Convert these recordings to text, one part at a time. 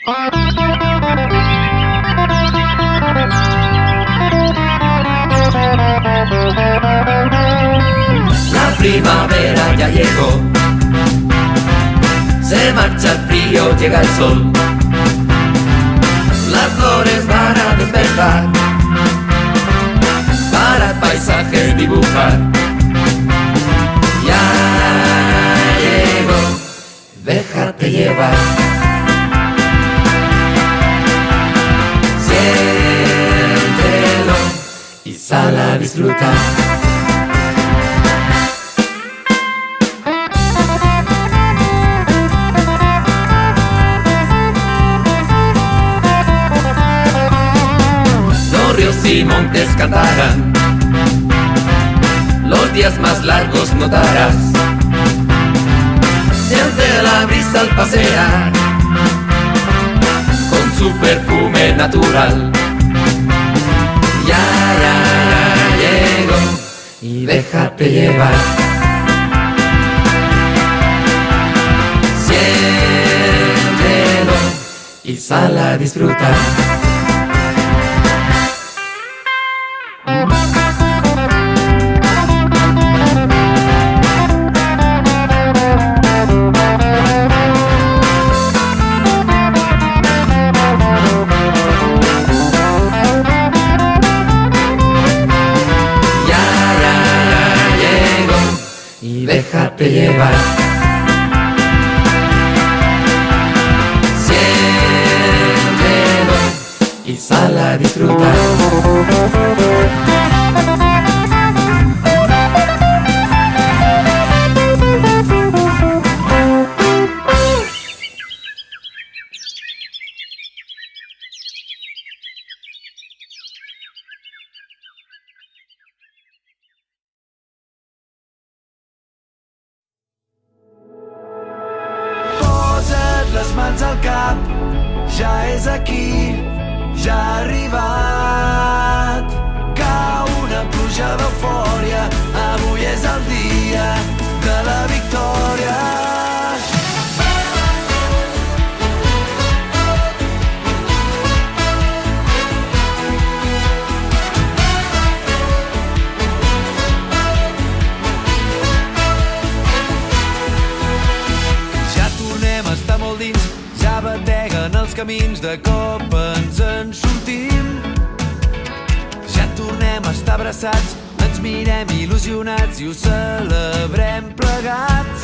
La primavera ya llegó, se marcha el frío, llega el sol, las flores van a despertar, para el paisaje dibujar. Ya llegó, déjate llevar, siéntelo y sal a disfrutar. Ríos y montes cantarán, los días más largos notarás, siente la brisa al pasear, con su perfume natural. Ya llegó y déjate llevar, siéntelo y sal a disfrutar. Déjate llevar, siéntelo y sal a disfrutar. Les mans al cap, ja és aquí, ja ha arribat. Cau una pluja d'eufòria, avui és el dia de la victòria. Ja bateguen els camins, de cop ens en sortim. Ja tornem a estar abraçats, ens mirem il·lusionats i ho celebrem plegats.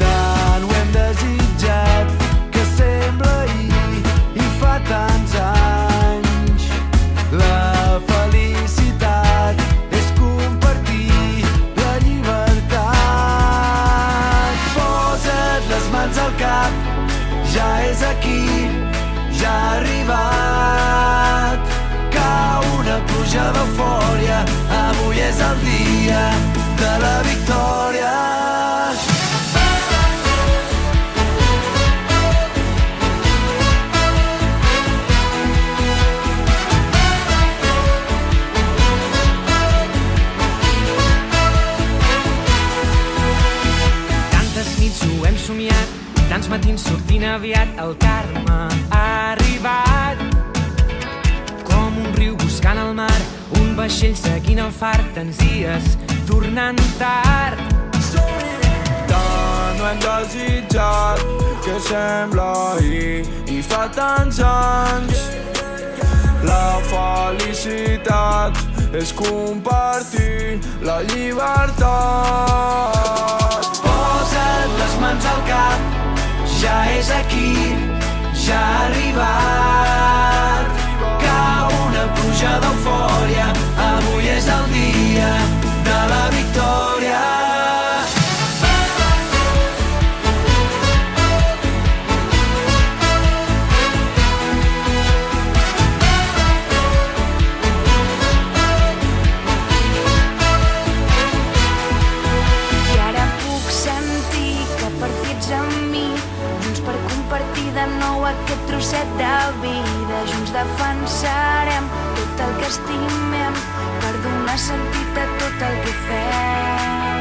Tant ho hem desitjat que sembla ahir i fa tants anys. La felicitat és compartir la llibertat. Posa't les mans al cap, ja és aquí, ja ha arribat. Cau una pluja d'eufòria, avui és el dia de la victòria. Tantes nits ho hem somiat, tants matins sortint aviat, el Carme ha arribat. Com un riu buscant el mar, un vaixell seguint el far, tants dies tornant tard. Tant ho hem desitjat que sembla ahir i fa tants anys. La felicitat és compartir la llibertat. Posa't les mans al cap, ja és aquí, ja ha arribat. Cau una pluja d'eufòria, avui és el dia de la victòria. I ara puc sentir que partits amb mi, junts per compartir de nou aquest trosset de vida. Junts defensarem tot el que estimem per donar sentit a tot el que fem.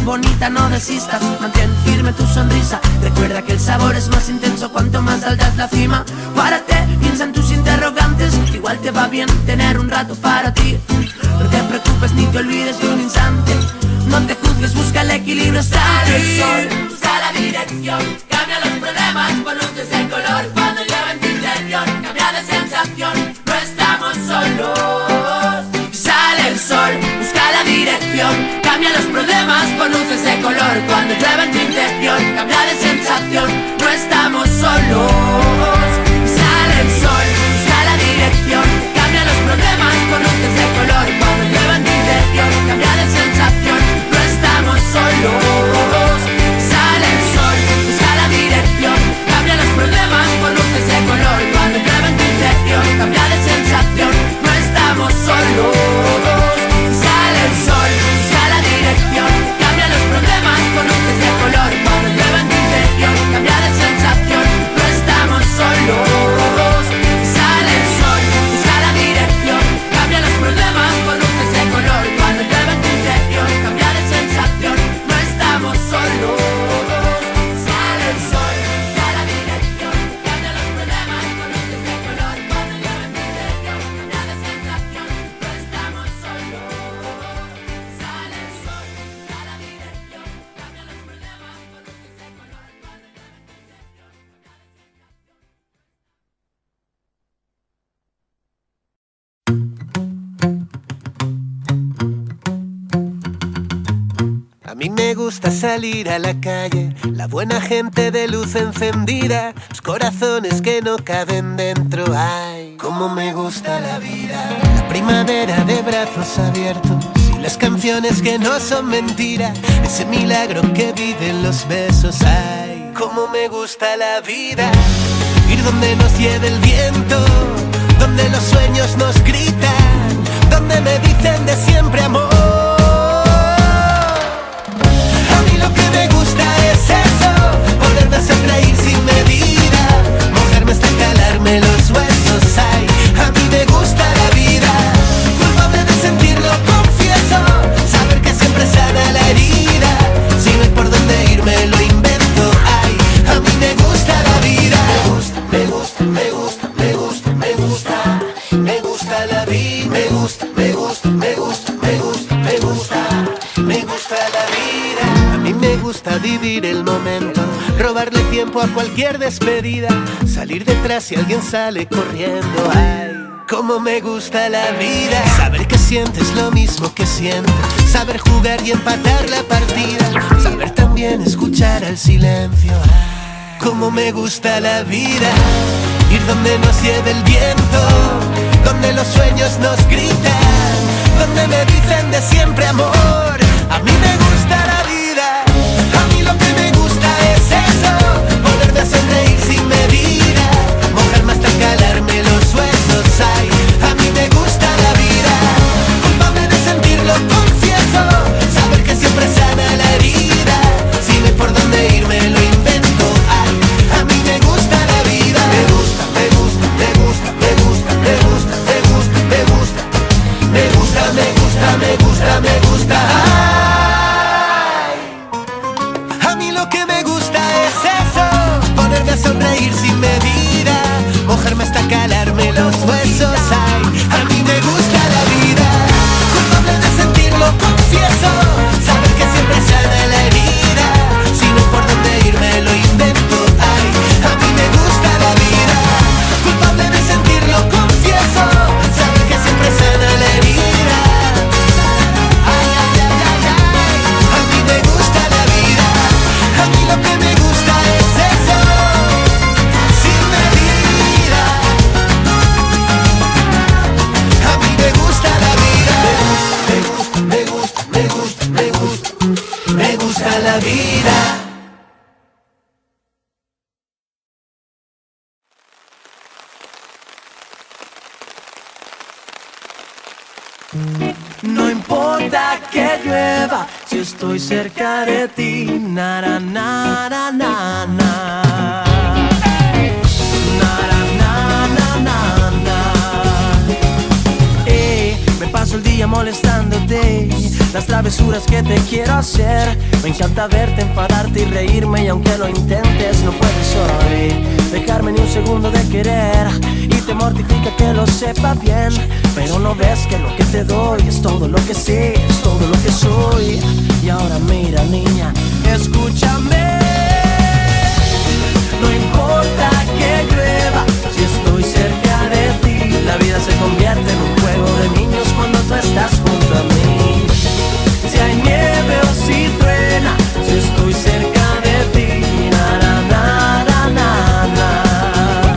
bonita, no desistas, mantén firme tu sonrisa. Recuerda que el sabor es más intenso cuanto más alta es la cima. Párate, piensa en tus interrogantes, igual te va bien tener un rato para ti. No te preocupes ni te olvides de un instante, no te juzgues, busca el equilibrio. Sale el sol, busca la dirección, cambia los problemas por luces de color. Cuando llueve en tu interior, cambia de sensación, no estamos solos. Sale el sol, busca la dirección, cambia los problemas por luces de color. Cuando llueve en tu interior, cambia de sensación, no estamos solos. Sale el sol, busca la dirección, cambia los problemas por luces de color. Cuando llueve en tu interior, cambia de sensación, no estamos solos. Sale el sol, busca la dirección, cambia los problemas por luces de color. Cuando llueve en tu interior, cambia de sensación, no estamos solos. Sale el sol, busca la dirección, cambia los problemas por luces de color. Cuando llueve en tu interior, cambia de sensación, no estamos solos. Sale el sol, busca la dirección, cambia los problemas por luces de color. Cuando llueve en tu interior, cambia de sensación, no estamos solos. Sale el sol, busca la dirección, cambia los problemas por luces de color. Cuando llueve en tu interior, cambia de sensación, no estamos solos. Sale el sol, busca la dirección, cambia los problemas por luces de color. Cuando llueve en tu A mí me gusta salir a la calle, la buena gente de luz encendida, los corazones que no caben dentro. Ay, cómo me gusta la vida, la primavera de brazos abiertos y las canciones que no son mentira, ese milagro que viven los besos. Ay, cómo me gusta la vida, ir donde nos lleve el viento, donde los sueños nos gritan, donde me dicen de siempre amor. Lo que me gusta es eso, poderme sonreír sin medida, mojarme hasta calarme los huesos. Ay, a mí me gusta la vida, culpable de sentirlo, confieso, saber que siempre sana la herida, si no hay por dónde irme lo invento. Ay, a mí me gusta la vida, me gusta, me gusta, me gusta, me gusta, me gusta, me gusta la vida, me gusta, me gusta, me gusta, me gusta, me gusta, me gusta la vida. A mí me gusta vivir el momento, robarle tiempo a cualquier despedida, salir detrás si alguien sale corriendo. Ay, cómo me gusta la vida, saber que sientes lo mismo que siento, saber jugar y empatar la partida, saber también escuchar al silencio. Ay, cómo me gusta la vida, ir donde nos lleve el viento, donde los sueños nos gritan, donde me dicen de siempre amor. A mí me gusta la vida, a mí lo que me gusta es eso, poderme sonreír sin medida, mojarme hasta calarme los huesos. Ay, a mí me gusta la vida, culpable de sentirlo, confieso, saber que siempre sana la herida, si no hay por dónde irme lo invento. Ay, a mí me gusta la vida, me gusta, me gusta, me gusta, me gusta, me gusta, me gusta, me gusta, me gusta, me gusta, me gusta, me gusta. Sonreír sin medida, mojarme hasta calarme los huesos. Ay, a mí me gusta la vida, culpable de sentirlo, confieso, saber que siempre sana la herida, si no hay por dónde irme lo invento. Ay, a mí me gusta la vida, culpable de sentirlo, confieso, saber que siempre sana la herida. Ay, ay, ay, ay, ay, a mí me gusta la vida, a mí lo que me gusta es eso. La vida. No importa que llueva, si estoy cerca de ti. Na, na, na, na, na, na. Me paso el día día molestándote, las travesuras que te quiero hacer. Me encanta verte, enfadarte y reírme, y aunque lo intentes no puedes hoy dejarme ni un segundo de querer. Y te mortifica que lo sepa bien, pero no ves que lo que te doy es todo lo que sé, es todo lo que soy. Y ahora mira, niña, escúchame. No importa que llueva, si estoy cerca de ti, la vida se convierte en un juego de niños cuando tú estás junto a mí. Si hay nieve o si truena, si estoy cerca de ti, na na na na na na.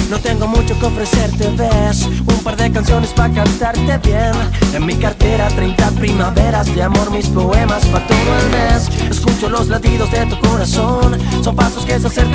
No tengo mucho que ofrecerte, ves, un par de canciones pa' cantarte bien. En mi cartera 30 primaveras de amor, mis poemas pa' todo el mes. Escucho los latidos de tu corazón, son pasos que se acercan.